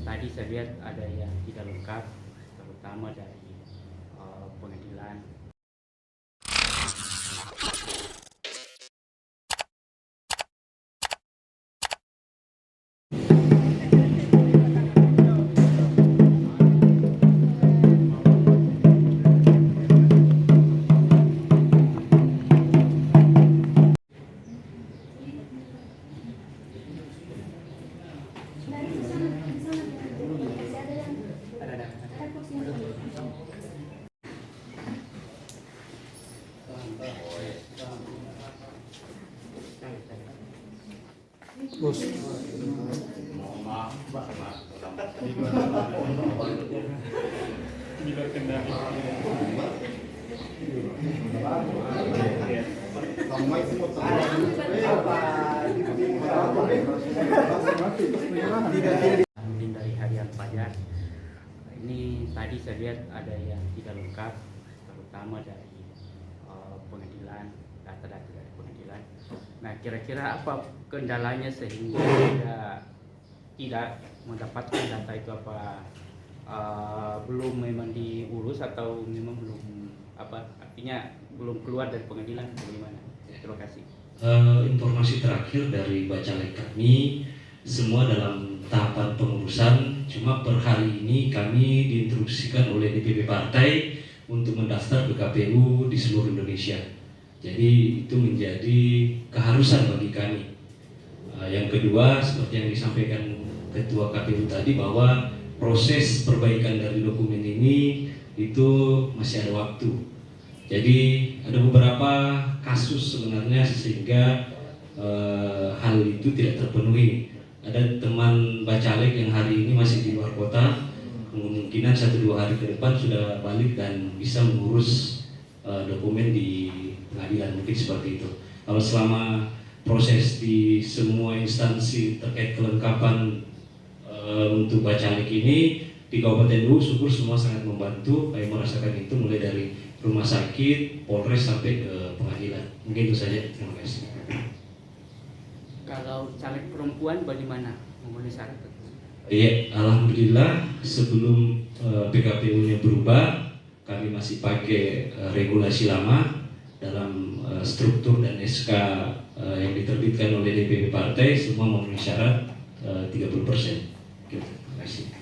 tadi saya lihat ada yang tidak lengkap, terutama dari pengadilan. Bos. Dari harian pajak ini tadi saya lihat ada yang tidak lengkap, terutama dari pengadilan, data-data dari pengadilan. Nah, kira-kira apa kendalanya sehingga tidak mendapatkan data itu? Apa belum memang diurus atau memang belum artinya belum keluar dari pengadilan? Bagaimana? Terima kasih. Informasi terakhir dari Bacalek kami semua dalam tahapan pengurusan, cuma per hari ini kami diinstruksikan oleh DPP partai untuk mendaftar ke KPU di seluruh Indonesia. Jadi itu menjadi keharusan bagi kami. Yang kedua, seperti yang disampaikan Ketua KPU tadi, bahwa proses perbaikan dari dokumen ini itu masih ada waktu. Jadi ada beberapa kasus sebenarnya sehingga hal itu tidak terpenuhi. Ada teman Bacalek yang hari ini masih di luar kota, kemungkinan 1-2 hari ke depan sudah balik dan bisa mengurus dokumen di pengadilan, mungkin seperti itu. Kalau selama proses di semua instansi terkait kelengkapan untuk Bacalek ini di Kabupaten Luwu, syukur semua sangat membantu. Saya merasakan itu mulai dari rumah sakit, Polres sampai ke pengadilan. Mungkin itu saja. Terima kasih. Kalau caleg perempuan bagaimana memenuhi syarat? Iya, alhamdulillah sebelum PKPU-nya berubah, kami masih pakai regulasi lama dalam struktur dan SK yang diterbitkan oleh DPP partai, semua memenuhi syarat 30%. Terima kasih.